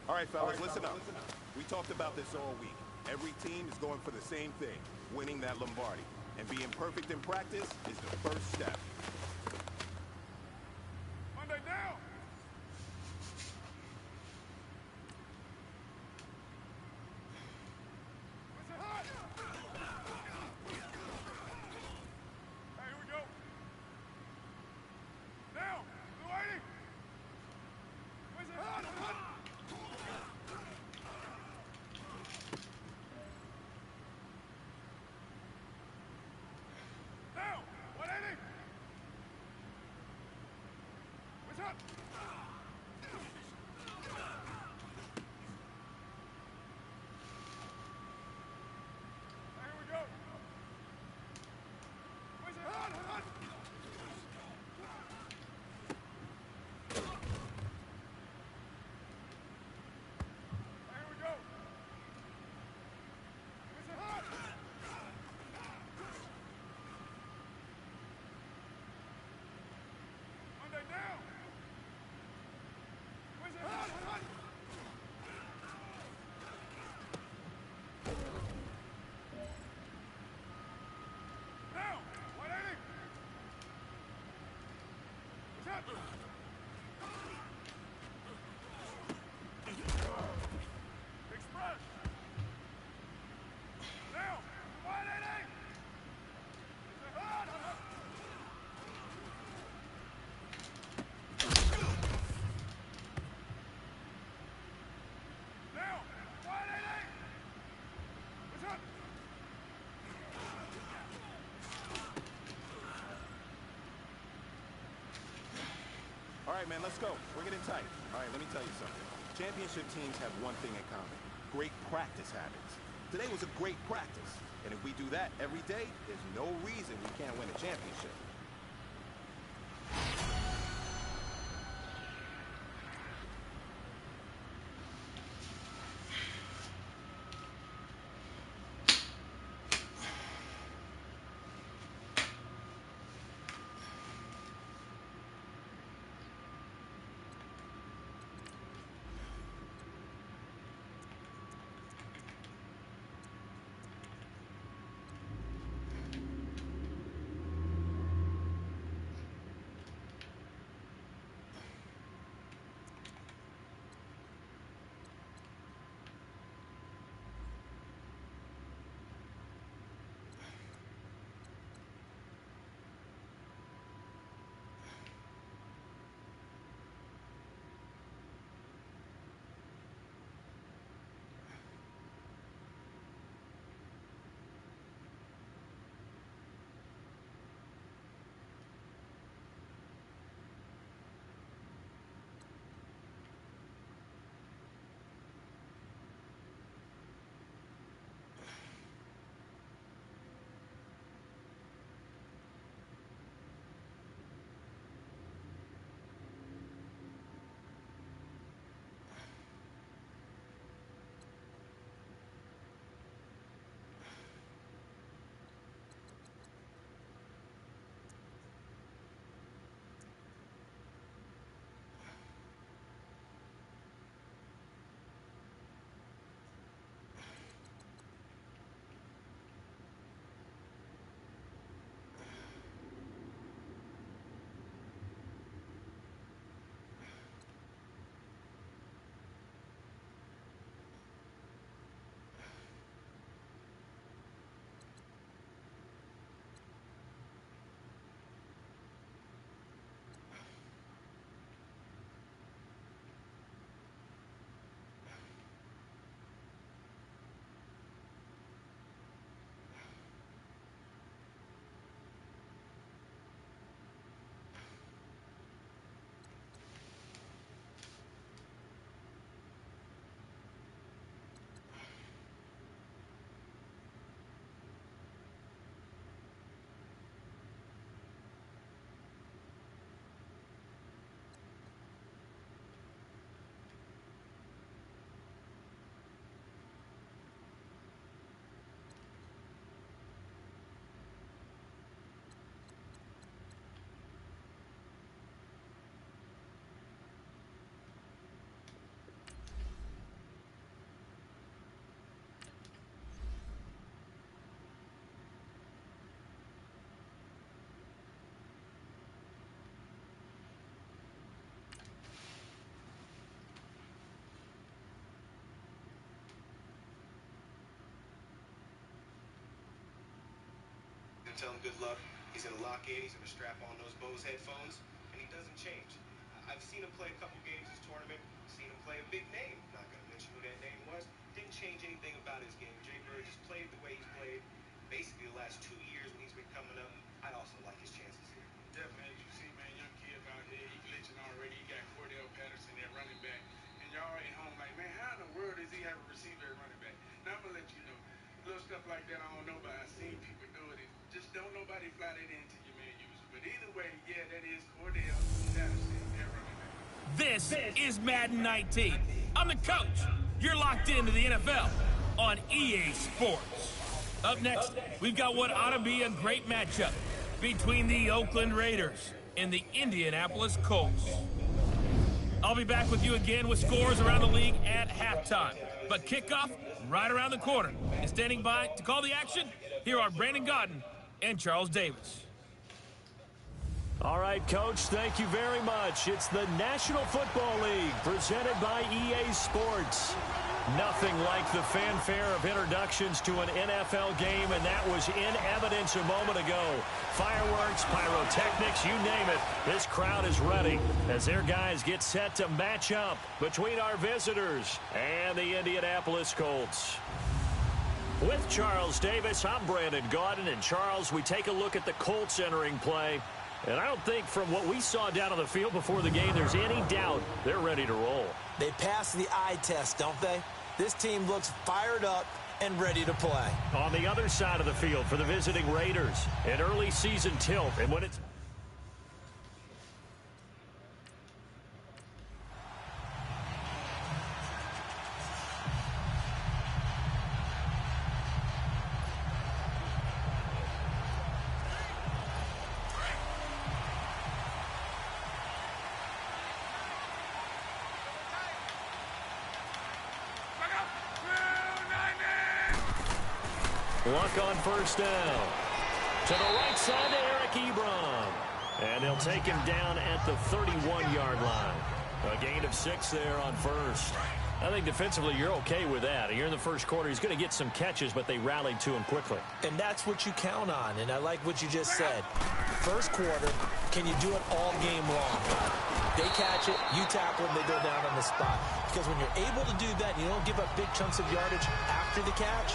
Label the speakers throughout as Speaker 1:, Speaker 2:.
Speaker 1: All right, fellas, listen up. We talked about this all week. Every team is going for the same thing, winning that Lombardi. And being perfect in practice is the first step.
Speaker 2: Monday down! Where's it hot? Hey, here we go. Now, Blue 80. Where's it hot? Now, 180. Where's hot? Here we go. Where's it hot? Hot? Here we go. Where's it hot? Monday down. Where's it hot? Hot? Now, 180. What's up? Express. Now, 180. Is it hot? Now, 180. What's up?
Speaker 1: All right, man, let's go. We're getting tight. All right, let me tell you something. Championship teams have one thing in common. Great practice habits. Today was a great practice. And if we do that every day, there's no reason we can't win a championship.
Speaker 3: tell him good luck. He's going to lock in. He's going to strap on those Bose headphones, and he doesn't change. I've seen him play a couple games this tournament. Seen him play a big name. Not going to mention who that name was. Didn't change anything about his game. Jay Bird just played the way he's played basically the last 2 years when he's been coming up. I also like his chances here.
Speaker 2: Definitely, as you see, man, young kid out here, he glitching already. He got Cordell Patterson there running back. And y'all at home like, man, how in the world does he have a receiver at running back? Now, I'm going to let you know. Little stuff like that I don't know about. I've seen people do it. Just don't nobody fly that into your man user. But either way, yeah, that is Cordell Patterson there running back.
Speaker 4: This is Madden 19. I'm the coach. You're locked into the NFL on EA Sports. Up next, we've got what ought to be a great matchup between the Oakland Raiders and the Indianapolis Colts. I'll be back with you again with scores around the league at halftime. But kickoff right around the corner. And standing by to call the action, here are Brandon Gaudin and Charles Davis.
Speaker 5: All right, Coach, thank you very much. It's the National Football League presented by EA Sports. Nothing like the fanfare of introductions to an NFL game, and that was in evidence a moment ago. Fireworks, pyrotechnics, you name it. This crowd is ready as their guys get set to match up between our visitors and the Indianapolis Colts. With Charles Davis, I'm Brandon Gaudin, and Charles, we take a look at the Colts entering play. And I don't think from what we saw down on the field before the game there's any doubt they're ready to roll.
Speaker 6: They pass the eye test, don't they? This team looks fired up and ready to play.
Speaker 5: On the other side of the field for the visiting Raiders, an early season tilt. And when it's... Luck on first down. To the right side to Eric Ebron. And they'll take him down at the 31-yard line. A gain of 6 there on first. I think defensively you're okay with that. You're in the first quarter. He's going to get some catches, but they rallied to him quickly.
Speaker 6: And that's what you count on. And I like what you just said. First quarter, can you do it all game long? They catch it, you tackle them, they go down on the spot. Because when you're able to do that, you don't give up big chunks of yardage after the catch.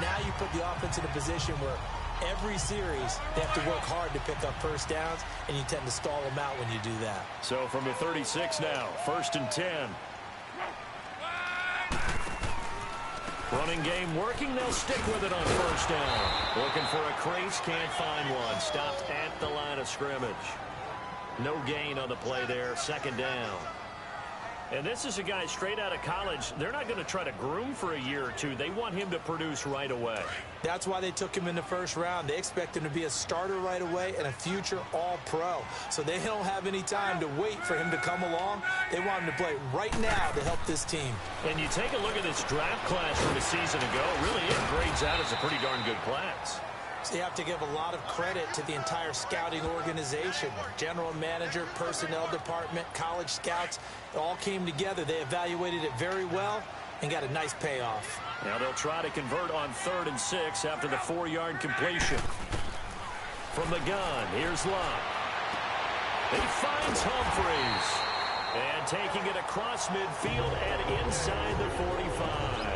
Speaker 6: Now you put the offense in a position where every series they have to work hard to pick up first downs, and you tend to stall them out when you do that.
Speaker 5: So from the 36 now, 1st and 10. Running game working, they'll stick with it on first down. Looking for a crease, can't find one. Stopped at the line of scrimmage. No gain on the play there, 2nd down. And this is a guy straight out of college. They're not going to try to groom for a year or two. They want him to produce right away.
Speaker 6: That's why they took him in the first round. They expect him to be a starter right away and a future all-pro. So they don't have any time to wait for him to come along. They want him to play right now to help this team.
Speaker 5: And you take a look at this draft class from a season ago. Really, it grades out as a pretty darn good class.
Speaker 6: So you have to give a lot of credit to the entire scouting organization. General manager, personnel department, college scouts, it all came together. They evaluated it very well and got a nice payoff.
Speaker 5: Now they'll try to convert on 3rd and 6 after the 4-yard completion. From the gun, here's Love. He finds Humphreys. And taking it across midfield and inside the 45.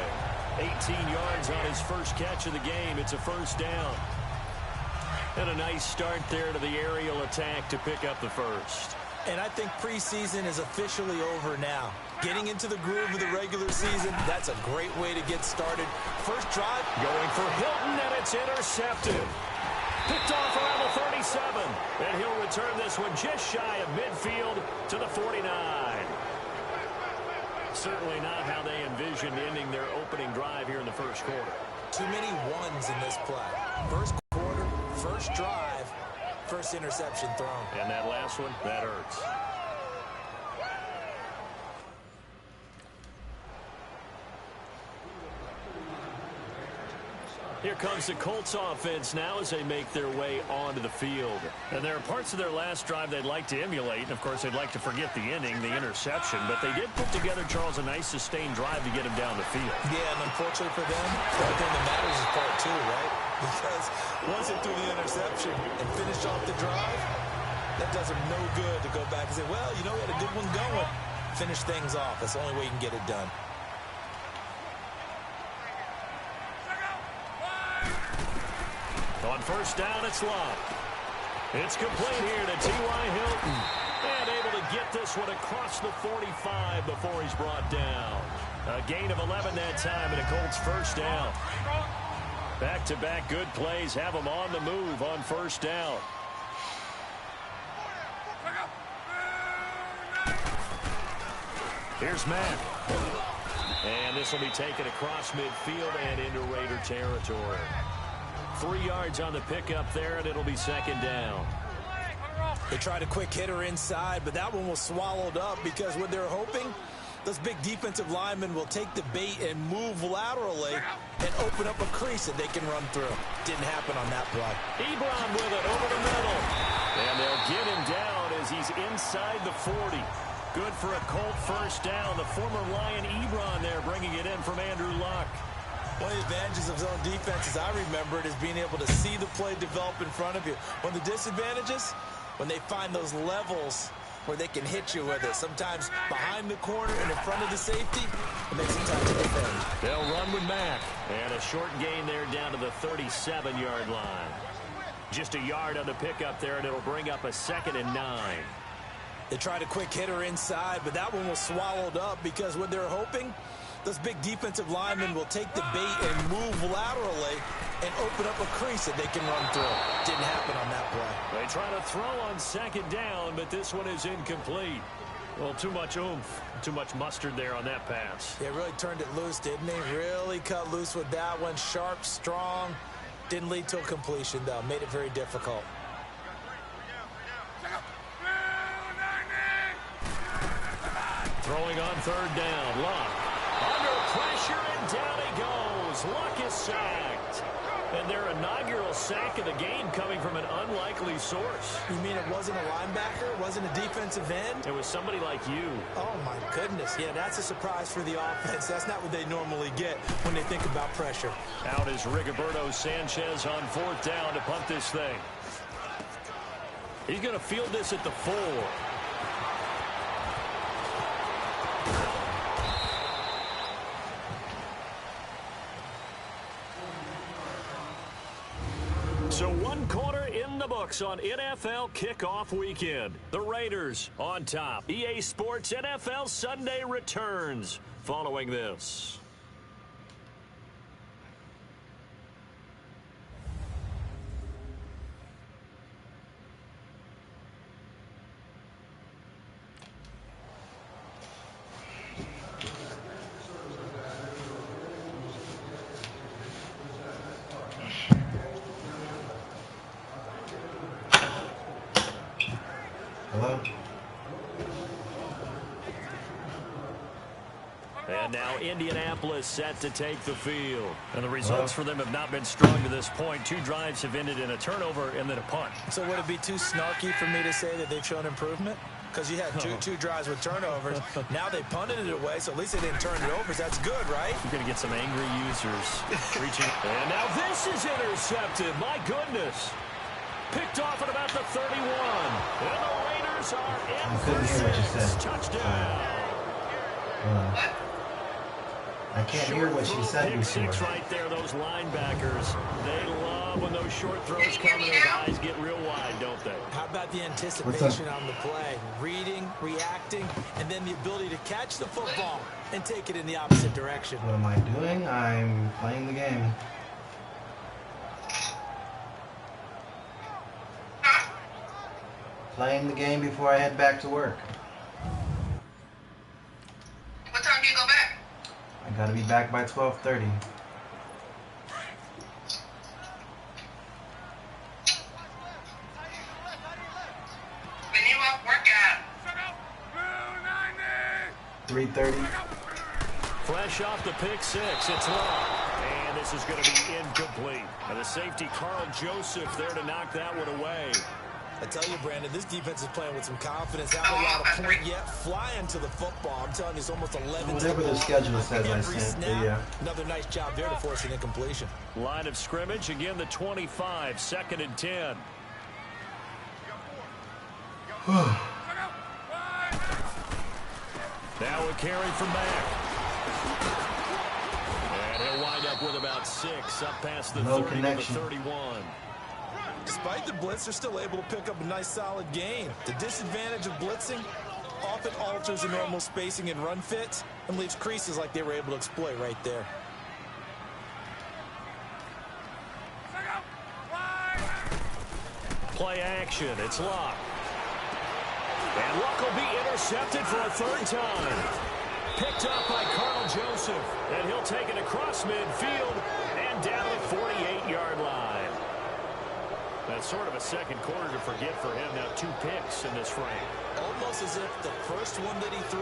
Speaker 5: 18 yards on his first catch of the game. It's a first down. And a nice start there to the aerial attack to pick up the first.
Speaker 6: And I think preseason is officially over now. Getting into the groove of the regular season, that's a great way to get started. First drive.
Speaker 5: Going for Hilton, and it's intercepted. Picked off around the 37. And he'll return this one just shy of midfield to the 49. Certainly not how they envisioned ending their opening drive here in the first quarter.
Speaker 6: Too many ones in this play. First quarter, first drive, first interception thrown.
Speaker 5: And that last one, that hurts. Here comes the Colts offense now as they make their way onto the field. And there are parts of their last drive they'd like to emulate. And, of course, they'd like to forget the inning, the interception. But they did put together, Charles, a nice sustained drive to get him down the field.
Speaker 6: Yeah, and unfortunately for them, the only thing that matters is part 2, right? because once it threw the interception and finished off the drive, that does him no good to go back and say, well, you know, we had a good one going. Finish things off. That's the only way you can get it done.
Speaker 5: On first down, it's Love. It's complete here to T.Y. Hilton. And able to get this one across the 45 before he's brought down. A gain of 11 that time, and a Colts first down. Back-to-back good plays have them on the move on first down. Here's Matt. And this will be taken across midfield and into Raider territory. 3 yards on the pickup there, and it'll be second down.
Speaker 6: They tried a quick hitter inside, but that one was swallowed up because what they're hoping, those big defensive linemen will take the bait and move laterally and open up a crease that they can run through. Didn't happen on that play.
Speaker 5: Ebron with it over the middle. And they'll get him down as he's inside the 40. Good for a Colt first down. The former Lion Ebron there bringing it in from Andrew Luck.
Speaker 6: One of the advantages of zone defense, as I remember it, is being able to see the play develop in front of you. One of the disadvantages, when they find those levels where they can hit you with it. Sometimes behind the corner and in front of the safety, it makes it tough to defend.
Speaker 5: They'll run with Mack. And a short gain there down to the 37-yard line. Just a yard on the pickup there, and it'll bring up a 2nd and 9.
Speaker 6: They tried a quick hitter inside, but that one was swallowed up because what they're hoping, those big defensive linemen will take the bait and move laterally and open up a crease that they can run through. Didn't happen on that play.
Speaker 5: They try to throw on second down, but this one is incomplete. Well, too much oomph, too much mustard there on that pass.
Speaker 6: They really turned it loose, didn't they? Really cut loose with that one. Sharp, strong. Didn't lead to a completion, though. Made it very difficult.
Speaker 5: Throwing on third down. Luck. Under pressure, and down he goes. Luck is sacked. And their inaugural sack of the game coming from an unlikely source.
Speaker 6: You mean it wasn't a linebacker? It wasn't a defensive end?
Speaker 5: It was somebody like you.
Speaker 6: Oh, my goodness. Yeah, that's a surprise for the offense. That's not what they normally get when they think about pressure.
Speaker 5: Out is Rigoberto Sanchez on fourth down to punt this thing. He's going to field this at the 4. So 1 quarter in the books on NFL kickoff weekend. The Raiders on top. EA Sports NFL Sunday returns following this.
Speaker 7: Hello?
Speaker 5: And now Indianapolis set to take the field. And the results for them have not been strong to this point. 2 drives have ended in a turnover and then a punt.
Speaker 6: So would it be too snarky for me to say that they've shown improvement? Because you had two drives with turnovers. Now they punted it away, so at least they didn't turn it over. That's good, right?
Speaker 5: You're going to get some angry users reaching. And now this is intercepted. My goodness. Picked off at about the 31. And the Raiders are in for 6. Touchdown.
Speaker 7: I can't hear what she said
Speaker 5: pick
Speaker 7: before.
Speaker 5: 6 right there, those linebackers. They love when those short throws come and those eyes get real wide, don't they?
Speaker 6: How about the anticipation on the play? Reading, reacting, and then the ability to catch the football and take it in the opposite direction.
Speaker 7: What am I doing? I'm playing the game. Playing the game before I head back to work.
Speaker 8: What time do you go back?
Speaker 7: I gotta be back by 12:30.
Speaker 8: When you off workout?
Speaker 7: 3:30.
Speaker 5: Fresh off the pick 6, it's long. And this is going to be incomplete. And the safety, Carl Joseph, there to knock that one away.
Speaker 6: I tell you, Brandon, this defense is playing with some confidence. Haven't allowed a point yet. Flying to the football. I'm telling you, it's almost 11
Speaker 7: whatever the schedule says I sent. Yeah.
Speaker 6: Another nice job there to force an incompletion.
Speaker 5: Line of scrimmage, again the 25, 2nd and 10. Now a carry from Mack. And he'll wind up with about 6 up past the 30 to the 31.
Speaker 6: Despite the blitz, they're still able to pick up a nice solid gain. The disadvantage of blitzing often alters the normal spacing and run fits and leaves creases like they were able to exploit right there.
Speaker 5: Play action, it's Luck. And Luck will be intercepted for a 3rd time. Picked up by Carl Joseph. And he'll take it across midfield and down the 48-yard line. That's sort of a second quarter to forget for him. Now 2 picks in this frame.
Speaker 6: Almost as if the first one that he threw,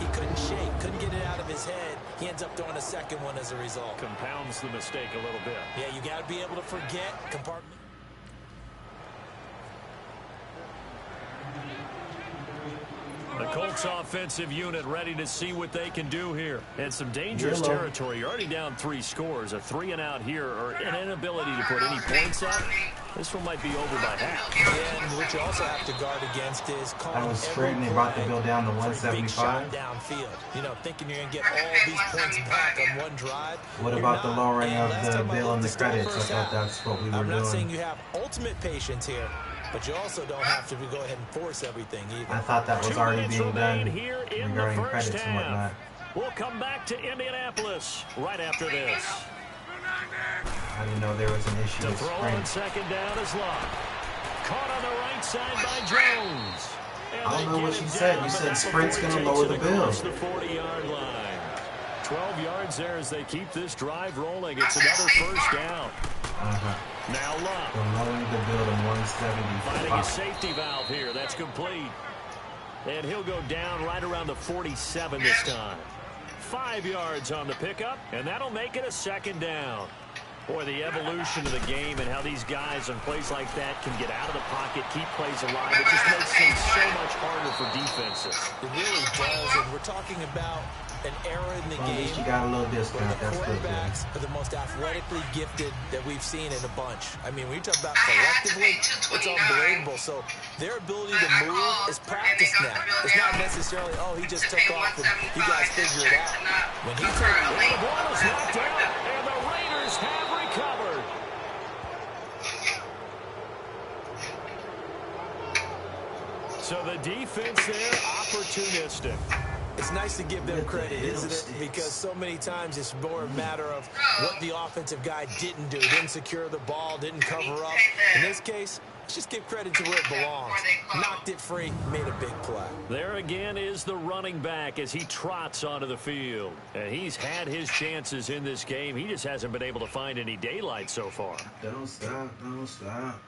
Speaker 6: he couldn't shake, couldn't get it out of his head. He ends up throwing a second one as a result.
Speaker 5: Compounds the mistake a little bit.
Speaker 6: Yeah, you got to be able to forget, compartment.
Speaker 5: The Colts offensive unit ready to see what they can do here. And some dangerous territory. You're already down 3 scores. A 3-and-out here or an inability to put any points up. This one might be over by half.
Speaker 6: And what you also have to guard against is
Speaker 7: I was straight and they brought the bill down to 175.
Speaker 6: Downfield. You know, thinking you're going to get all these points back on one drive.
Speaker 7: What about the lowering of the bill and the credits? I thought that's what we were doing.
Speaker 6: I'm not saying you have ultimate patience here, but you also don't have to go ahead and force everything either.
Speaker 7: I thought that was already being done
Speaker 5: here in
Speaker 7: regarding
Speaker 5: the
Speaker 7: credits
Speaker 5: first
Speaker 7: and whatnot.
Speaker 5: half. We'll come back to Indianapolis right after this.
Speaker 7: I didn't know there was an issue with
Speaker 5: throw on 2nd down is Luck. Caught on the right side by Jones. And
Speaker 7: I don't know what you said. You said Sprint's going to lower the bill.
Speaker 5: The 40-yard line. 12 yards there as they keep this drive rolling. It's another 1st down. Now Luck.
Speaker 7: They're lowering the bill to 175.
Speaker 5: Finding a safety valve here. That's complete. And he'll go down right around the 47 this time. 5 yards on the pickup, and that'll make it a 2nd down. Boy, the evolution of the game and how these guys on plays like that can get out of the pocket, keep plays alive, it just makes things so much harder for defenses.
Speaker 6: It really does, and we're talking about an era in the game
Speaker 7: you got a little discount.
Speaker 6: where the
Speaker 7: That's good.
Speaker 6: quarterbacks are the most athletically gifted that we've seen in a bunch. I mean, when you talk about collectively, it's unbelievable. So their ability to move is practiced now. It's not necessarily, oh, he just took off and you guys figure it out. When he took off,
Speaker 5: the ball is knocked out, and the Raiders have recovered. So the defense there, opportunistic.
Speaker 6: it's nice to give them credit, isn't it? Because so many times it's more a matter of what the offensive guy didn't do. Didn't secure the ball, didn't cover up. In this case, let's just give credit to where it belongs. Knocked it free, made a big play.
Speaker 5: There again is the running back as he trots onto the field. And he's had his chances in this game. He just hasn't been able to find any daylight so far.
Speaker 7: Don't stop, don't stop.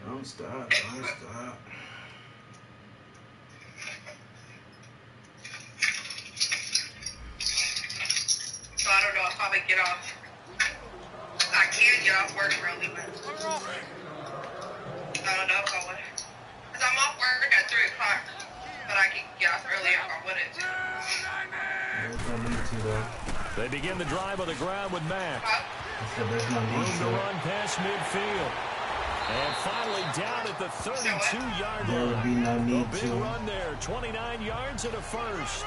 Speaker 7: Don't stop, don't stop.
Speaker 8: So I don't know if I would get off. I can get off work early, but I don't know if I would. Because I'm off work at 3 o'clock, but I can get off earlier if I wanted to.
Speaker 7: There's no need to, though.
Speaker 5: They begin the drive on the ground with Mack.
Speaker 7: I said there's no need
Speaker 5: Room to
Speaker 7: to.
Speaker 5: run past midfield. And finally down at the 32-yard
Speaker 7: There would be
Speaker 5: line.
Speaker 7: no
Speaker 5: A
Speaker 7: need
Speaker 5: big
Speaker 7: to.
Speaker 5: run there, 29 yards and a first.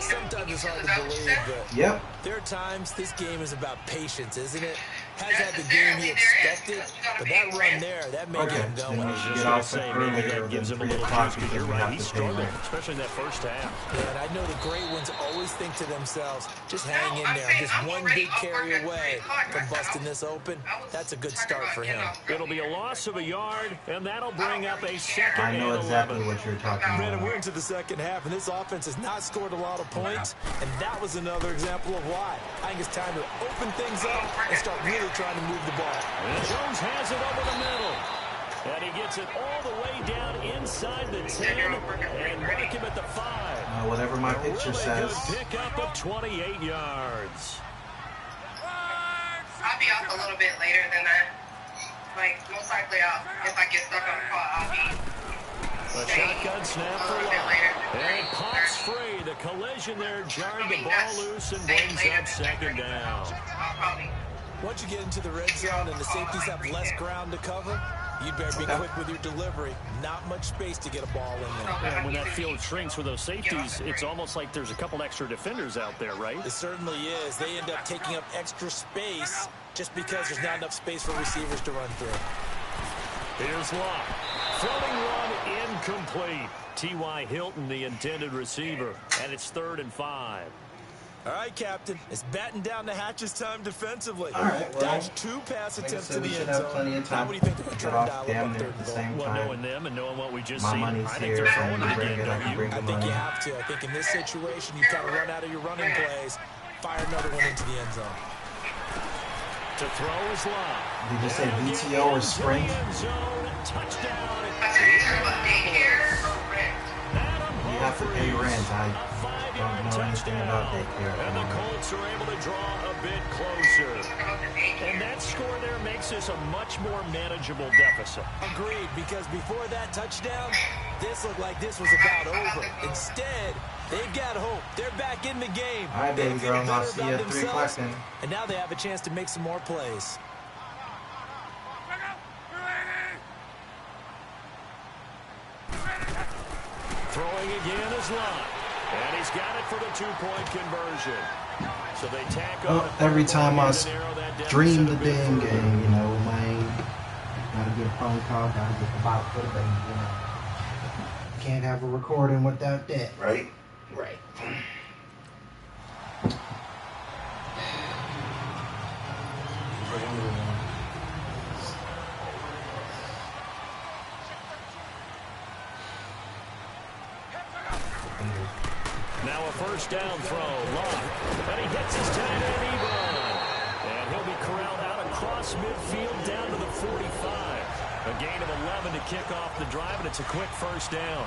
Speaker 6: Sometimes it's hard to believe, but
Speaker 7: Yep.
Speaker 6: there are times this game is about patience, isn't it? Has had the game he expected, but that run there, that made
Speaker 7: Okay,
Speaker 6: him go.
Speaker 7: then we
Speaker 6: I
Speaker 7: should
Speaker 5: Just
Speaker 7: get
Speaker 5: gonna
Speaker 7: off
Speaker 5: say,
Speaker 7: the
Speaker 5: maybe
Speaker 7: earlier
Speaker 5: that
Speaker 7: than
Speaker 5: gives him a
Speaker 7: 3
Speaker 5: little
Speaker 7: o'clock
Speaker 5: juice, because
Speaker 7: because
Speaker 5: you're
Speaker 7: we
Speaker 5: right,
Speaker 7: have
Speaker 5: he
Speaker 7: to pay
Speaker 5: struggled,
Speaker 7: rent.
Speaker 5: especially in that first half.
Speaker 6: And I know the great ones always think to themselves, just hang in there. Just one big carry away from busting this open. That's a good start for him.
Speaker 5: It'll be a loss of a yard, and that'll bring up a 2nd
Speaker 7: I know
Speaker 5: and
Speaker 7: exactly
Speaker 5: 11.
Speaker 7: what you're talking
Speaker 6: Brandon, we're
Speaker 7: about.
Speaker 6: into the second half, and this offense has not scored a lot of points, and that was another example of why. I think it's time to open things up and start really trying to move the ball.
Speaker 5: And Jones has it over the middle. And he gets it all the way down inside the 10 and mark him at the 5.
Speaker 7: Whatever my
Speaker 5: A
Speaker 7: picture
Speaker 5: really
Speaker 7: says.
Speaker 5: good pickup of 28 yards.
Speaker 8: I'll be off a little bit later than that. like, most likely if I get stuck on the call, I'll be
Speaker 5: A shotgun snap for Love. And it pops free. The collision there jarred the ball loose and brings up second down.
Speaker 6: Once you get into the red zone and the safeties have less ground to cover, you'd better be quick with your delivery. Not much space to get a ball in there.
Speaker 5: And when that field shrinks with those safeties, it's almost like there's a couple extra defenders out there, right?
Speaker 6: It certainly is. They end up taking up extra space just because there's not enough space for receivers to run through.
Speaker 5: Here's Locke. Throwing one incomplete. T.Y. Hilton, the intended receiver. And it's 3rd and 5.
Speaker 6: All right, Captain. It's batten down the hatches time defensively.
Speaker 7: All right, well,
Speaker 6: dodged 2 pass attempts to the end
Speaker 7: have
Speaker 6: zone.
Speaker 7: plenty of time.
Speaker 6: Now what do you think they're going to try to dial
Speaker 7: Damn
Speaker 6: up
Speaker 7: near
Speaker 6: on 3rd
Speaker 7: the
Speaker 6: and
Speaker 7: same
Speaker 5: Well,
Speaker 7: time.
Speaker 5: knowing them and knowing what we just
Speaker 7: My
Speaker 5: seen,
Speaker 7: money's
Speaker 5: I think
Speaker 7: here,
Speaker 5: they're
Speaker 7: so
Speaker 5: throwing it
Speaker 7: bring
Speaker 5: again,
Speaker 7: it, I
Speaker 5: don't
Speaker 7: can
Speaker 5: you?
Speaker 7: bring
Speaker 6: I
Speaker 7: the
Speaker 6: think
Speaker 7: money.
Speaker 6: you have to. I think in this situation, you kind of run out of your running plays, fire another one into the end zone.
Speaker 5: To throw is Love.
Speaker 7: Did you say BTO or Sprint?
Speaker 5: Touchdown.
Speaker 7: You have to pay rent. I don't know anything about daycare.
Speaker 5: And the Colts are able to draw a bit closer. And that score there makes this a much more manageable deficit.
Speaker 6: Agreed, because before that touchdown, this looked like this was about over. Instead, they've got hope. They're back in the game.
Speaker 7: All right, baby girl. I'll see you at 3 o'clock then.
Speaker 6: And now they have a chance to make some more plays.
Speaker 5: Throwing again is Locke. And he's got it for the 2-point conversion. So they tack on.
Speaker 7: Well, every time I stream the damn game, you know, man, gotta get a phone call, gotta get the bot put it, you know. Can't have a recording without that, right? Right.
Speaker 5: Now a first down throw. Locke. And he hits his tight end Ebron. And he'll be corralled out across midfield down to the 45. A gain of 11 to kick off the drive, and it's a quick first down.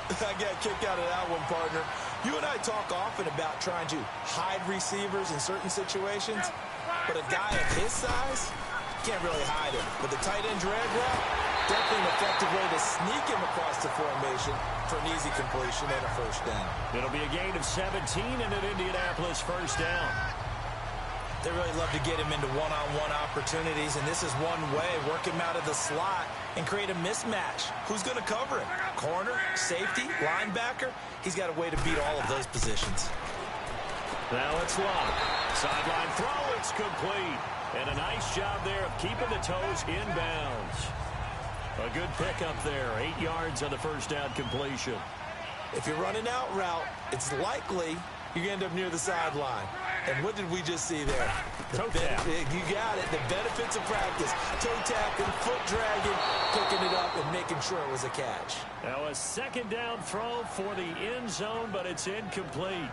Speaker 6: I got a kick out of that one, partner. You and I talk often about trying to hide receivers in certain situations, but a guy of his size can't really hide him. But the tight end drag route, definitely an effective way to sneak him across the formation for an easy completion and a first down.
Speaker 5: It'll be a gain of 17 and an Indianapolis first down.
Speaker 6: They really love to get him into one-on-one opportunities, and this is one way. Work him out of the slot and create a mismatch. Who's going to cover him? Corner, safety, linebacker? He's got a way to beat all of those positions.
Speaker 5: Now it's Locke. Sideline throw, it's complete. And a nice job there of keeping the toes inbounds. A good pickup there. 8 yards on the first down completion.
Speaker 6: If you're running out route, it's likely you're going to end up near the sideline. And what did we just see there?
Speaker 5: Toe tap.
Speaker 6: You got it. The benefits of practice. Toe tapping, foot dragging, picking it up, and making sure it was a catch.
Speaker 5: Now a second down throw for the end zone, but it's incomplete.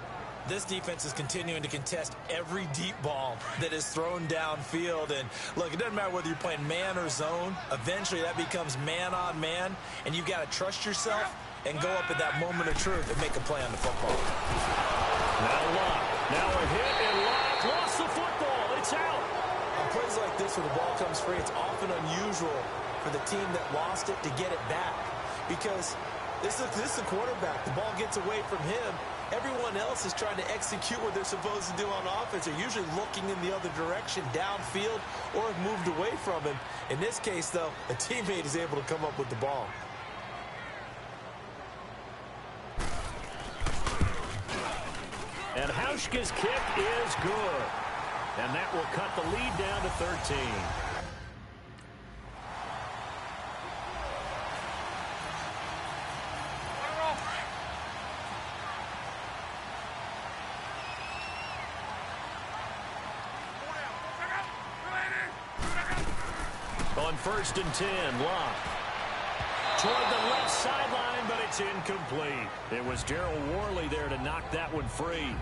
Speaker 6: This defense is continuing to contest every deep ball that is thrown downfield. And look, it doesn't matter whether you're playing man or zone. Eventually, that becomes man on man, and you've got to trust yourself and go up at that moment of truth and make a play on the football.
Speaker 5: Now Locke. Now a hit, and Locke lost the football. It's out.
Speaker 6: On plays like this where the ball comes free, it's often unusual for the team that lost it to get it back, because this is the quarterback. The ball gets away from him. Everyone else is trying to execute what they're supposed to do on offense. They're usually looking in the other direction, downfield, or have moved away from him. In this case, though, a teammate is able to come up with the ball.
Speaker 5: And Hauschka's kick is good. And that will cut the lead down to 13. On 1st and 10, Locke. Toward the left sideline, but it's incomplete. It was Darryl Worley there to knock that one free.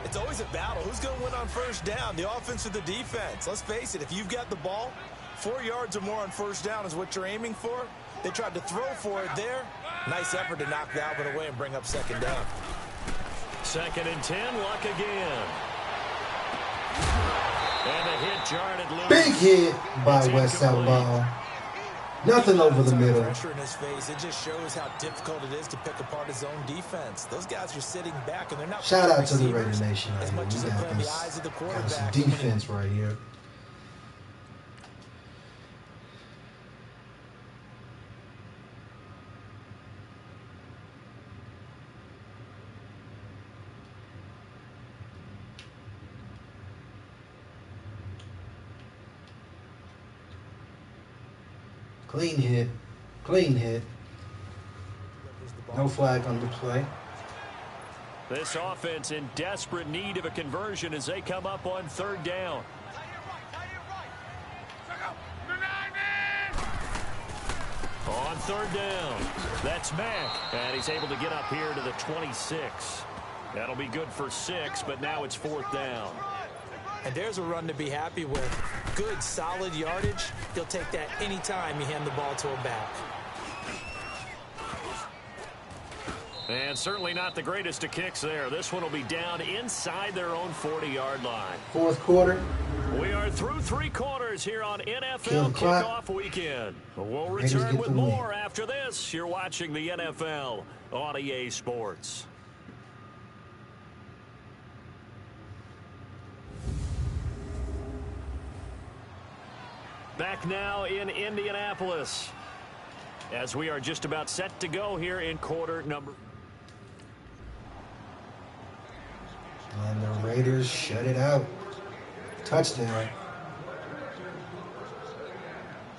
Speaker 6: It's always a battle. Who's going to win on first down, the offense or the defense? Let's face it, if you've got the ball, 4 yards or more on first down is what you're aiming for. They tried to throw for it there. Nice effort to knock that one away and bring up second down.
Speaker 5: 2nd and 10, Luck again. And a hit jarred it loose.
Speaker 7: Big hit by WezsideOutlaw. Nothing over the middle.
Speaker 6: Pressure in his face. It just shows how difficult it is to pick apart his own defense. Those guys are sitting back, and they're not.
Speaker 7: Shout out to the Raider Nation.
Speaker 6: As much as they play in the eyes of the quarterback.
Speaker 7: Got some defense right here. Clean hit. Clean hit. No flag on the play.
Speaker 5: This offense in desperate need of a conversion as they come up on 3rd down. On 3rd down, that's Mack, and he's able to get up here to the 26. That'll be good for 6, but now it's 4th down.
Speaker 6: And there's a run to be happy with. Good, solid yardage. He'll take that anytime you hand the ball to a back.
Speaker 5: And certainly not the greatest of kicks there. This one will be down inside their own 40-yard line.
Speaker 7: 4th quarter.
Speaker 5: We are through 3 quarters here on NFL Kickoff Weekend. We'll return with more after this. You're watching the NFL on EA Sports. Back now in Indianapolis as we are just about set to go here in quarter number.
Speaker 7: And the Raiders shut it out. Touchdown.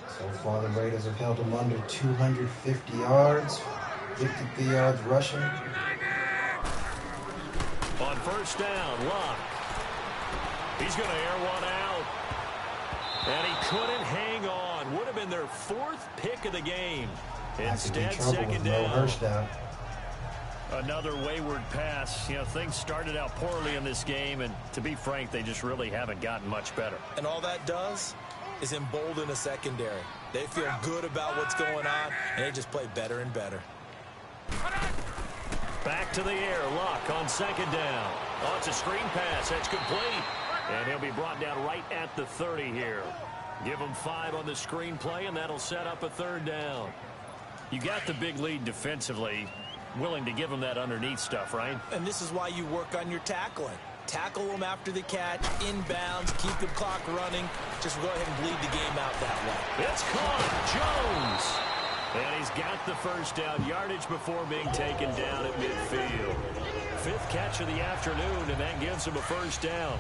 Speaker 7: So far, the Raiders have held them under 250 yards, 53 yards rushing.
Speaker 5: On 1st down, Luck. He's going to air one out. And he couldn't hang on. Would have been their 4th pick of the game. Instead, 2nd down. Another wayward pass. You know, things started out poorly in this game, and to be frank, they just really haven't gotten much better.
Speaker 6: And all that does is embolden a secondary. They feel good about what's going on, and they just play better and better.
Speaker 5: Back to the air. Luck on 2nd down. Oh, it's a screen pass. That's complete. And he'll be brought down right at the 30 here. Give him 5 on the screen play, and that'll set up a 3rd down. You got the big lead defensively. Willing to give him that underneath stuff, right?
Speaker 6: And this is why you work on your tackling. Tackle them after the catch, inbounds, keep the clock running. Just go ahead and bleed the game out that way.
Speaker 5: It's caught. Jones. And he's got the 1st down yardage before being taken down at midfield. 5th catch of the afternoon, and that gives him a 1st down.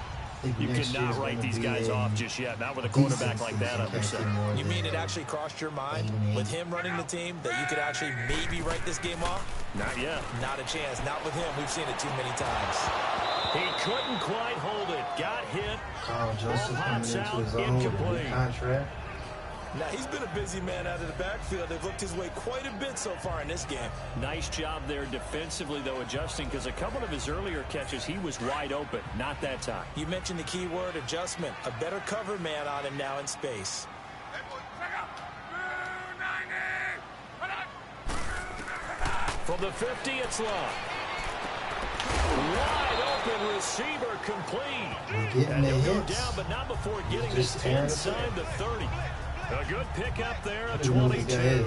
Speaker 5: You cannot write these guys off just yet, not with a quarterback like that under center.
Speaker 6: You mean it actually crossed your mind with him running the team that you could actually maybe write this game off?
Speaker 5: Not yet.
Speaker 6: Not a chance. Not with him. We've seen it too many times.
Speaker 5: He couldn't quite hold it. Got hit.
Speaker 7: Carl Joseph coming into his own with a new contract.
Speaker 6: Now, he's been a busy man out of the backfield. They've looked his way quite a bit so far in this game.
Speaker 5: Nice job there defensively, though, adjusting, because a couple of his earlier catches, he was wide open. Not that time.
Speaker 6: You mentioned the key word, adjustment. A better cover man on him now in space.
Speaker 5: From the 50, it's Luck. Wide open receiver complete.
Speaker 7: And
Speaker 5: he'll go down, but not before getting this inside the 30. A good pickup there at 22.
Speaker 6: And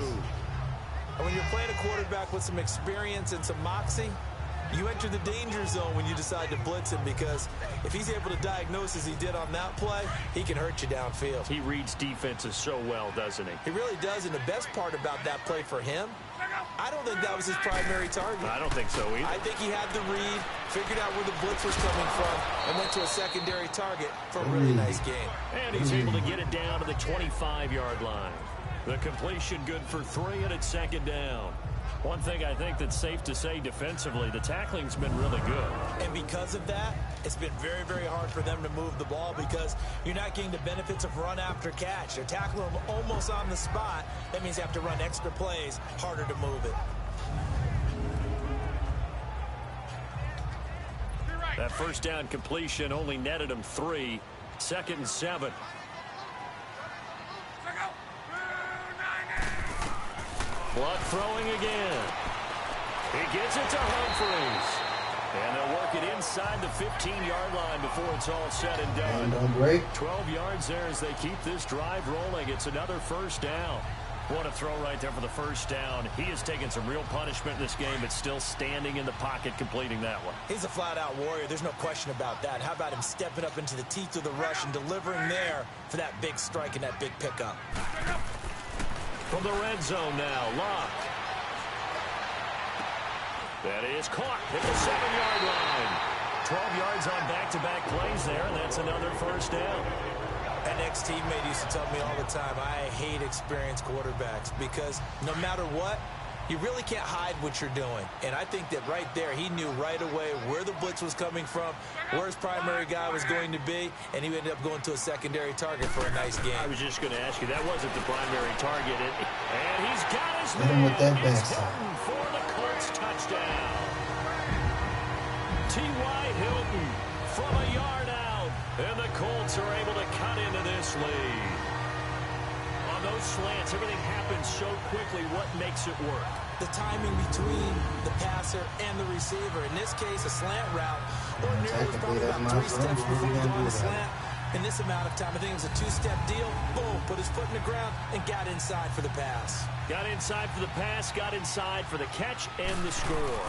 Speaker 6: when you're playing a quarterback with some experience and some moxie, you enter the danger zone when you decide to blitz him, because if he's able to diagnose as he did on that play, he can hurt you downfield.
Speaker 5: He reads defenses so well, doesn't he?
Speaker 6: He really does, and the best part about that play for him, I don't think that was his primary target.
Speaker 5: I don't think so either.
Speaker 6: I think he had the read, figured out where the blitz was coming from, and went to a secondary target for a really nice game.
Speaker 5: And he's able to get it down to the 25-yard line. The completion good for 3, and it's 2nd down. One thing I think that's safe to say defensively, the tackling's been really good.
Speaker 6: And because of that, it's been very, very hard for them to move the ball, because you're not getting the benefits of run after catch. They're tackling them almost on the spot. That means you have to run extra plays, harder to move it.
Speaker 5: That 1st down completion only netted him 3. 2nd and 7. Luck throwing again. He gets it to Humphries. And they'll work it inside the 15-yard line before it's all said and done. 12 yards there as they keep this drive rolling. It's another 1st down. What a throw right there for the first down. He has taken some real punishment in this game, but still standing in the pocket completing that one.
Speaker 6: He's a flat-out warrior. There's no question about that. How about him stepping up into the teeth of the rush and delivering there for that big strike and that big pickup?
Speaker 5: From the red zone now, Locke. That is caught at the 7-yard line. 12 yards on back-to-back plays there, and that's another first down.
Speaker 6: An ex-teammate used to tell me all the time, I hate experienced quarterbacks because no matter what, you really can't hide what you're doing. And I think that right there, he knew right away where the blitz was coming from, where his primary guy was going to be, and he ended up going to a secondary target for a nice game.
Speaker 5: I was just going to ask you, that wasn't the primary target. And he's got his
Speaker 7: man. With that
Speaker 5: It's Hilton for the Colts touchdown. T.Y. Hilton from a yard out, and the Colts are able to cut into this lead. On those slants, everything happens so quickly. What makes it work?
Speaker 6: The timing between the passer and the receiver. In this case, a slant route. Ordinarily, was probably about 3 steps before you go on the slant. In this amount of time, I think it was a 2-step deal. Boom, put his foot in the ground and got inside for the pass.
Speaker 5: Got inside for the pass, got inside for the catch and the score.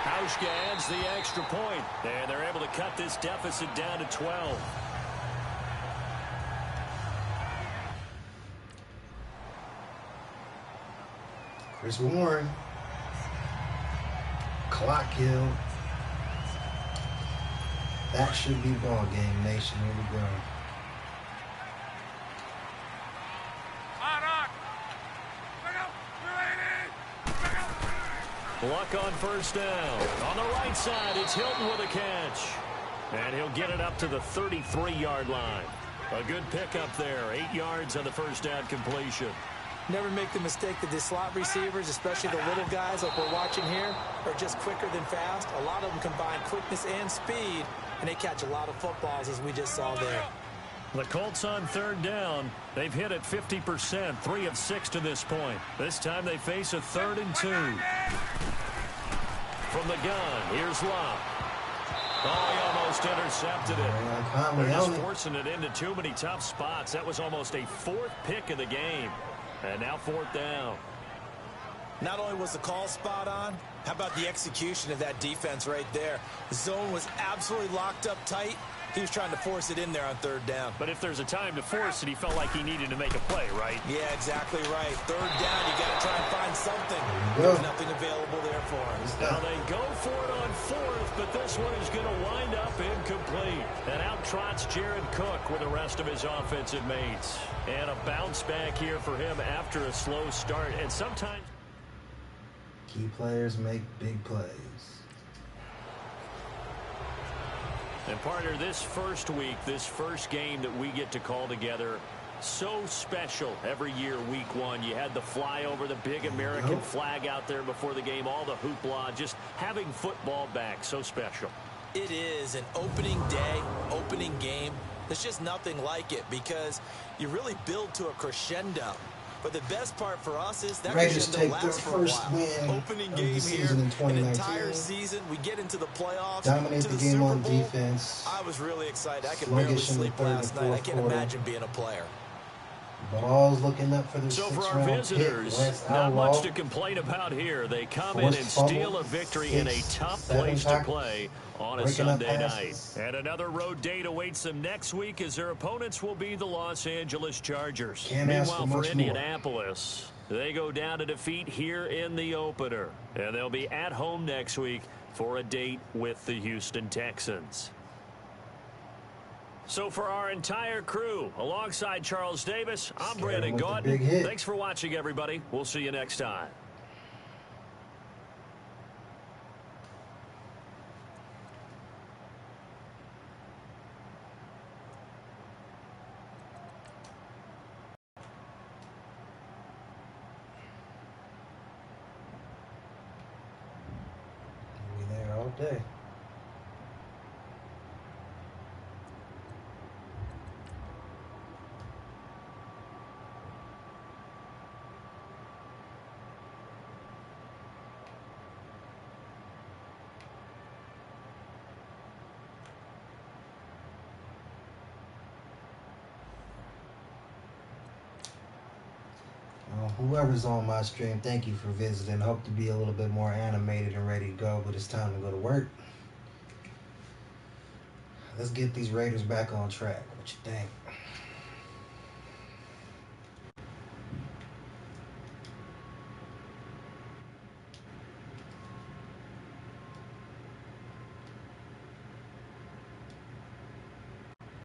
Speaker 5: Hauschka adds the extra point, and they're able to cut this deficit down to 12.
Speaker 7: Chris Warren. Clock kill. That should be ball game, nation. Here we go.
Speaker 5: Luck on first down. On the right side, it's Hilton with a catch. And he'll get it up to the 33-yard line. A good pickup there. 8 yards on the first down completion.
Speaker 6: Never make the mistake that the slot receivers, especially the little guys like we're watching here, are just quicker than fast. A lot of them combine quickness and speed, and they catch a lot of footballs, as we just saw there.
Speaker 5: The Colts on third down. They've hit it 50%, 3 of 6 to this point. This time they face a 3rd and 2. From the gun, here's Locke. Oh, he almost intercepted it. They're just forcing it into too many tough spots. That was almost a 4th pick of the game. And now 4th down.
Speaker 6: Not only was the call spot on, how about the execution of that defense right there? The zone was absolutely locked up tight. He was trying to force it in there on 3rd down.
Speaker 5: But if there's a time to force it, he felt like he needed to make a play, right?
Speaker 6: Yeah, exactly right. 3rd down, you got to try and find something. There's nothing available there for him.
Speaker 5: Now they go for it on 4th, but this one is going to wind up incomplete. And out trots Jared Cook with the rest of his offensive mates. And a bounce back here for him after a slow start. And sometimes
Speaker 7: key players make big plays.
Speaker 5: And partner, this first week, this first game that we get to call together, so special every year, week 1. You had the flyover, the big American flag out there before the game, all the hoopla, just having football back, so special.
Speaker 6: It is an opening day, opening game. There's just nothing like it because you really build to a crescendo. But the best part for us is that
Speaker 7: Raiders take their
Speaker 6: lasts for a
Speaker 7: first
Speaker 6: while.
Speaker 7: win
Speaker 6: Opening
Speaker 7: of
Speaker 6: game
Speaker 7: the season
Speaker 6: here,
Speaker 7: in 2019.
Speaker 6: an entire season. We get into the playoffs.
Speaker 7: Dominate
Speaker 6: to
Speaker 7: the
Speaker 6: the
Speaker 7: game
Speaker 6: Super
Speaker 7: on
Speaker 6: Bowl.
Speaker 7: defense.
Speaker 6: I was really excited. I could
Speaker 7: Sluggish
Speaker 6: barely
Speaker 7: in the
Speaker 6: sleep
Speaker 7: third and
Speaker 6: last night. I
Speaker 7: fourth
Speaker 6: can't
Speaker 7: quarter.
Speaker 6: imagine being a player.
Speaker 7: Ball's looking up for the
Speaker 5: So for our
Speaker 7: 6th-round
Speaker 5: visitors,
Speaker 7: pick.
Speaker 5: not much to complain about here. They come in and steal a victory in a tough place to play on a Sunday night. And another road date awaits them next week as their opponents will be the Los Angeles Chargers. Meanwhile, for Indianapolis, they go down to defeat here in the opener. And they'll be at home next week for a date with the Houston Texans. So for our entire crew, alongside Charles Davis, I'm Brandon Gaudin. Thanks for watching, everybody. We'll see you next time.
Speaker 7: We'll be there all day. whoever's on my stream, thank you for visiting. Hope to be a little bit more animated and ready to go, but it's time to go to work. Let's get these Raiders back on track. What you think?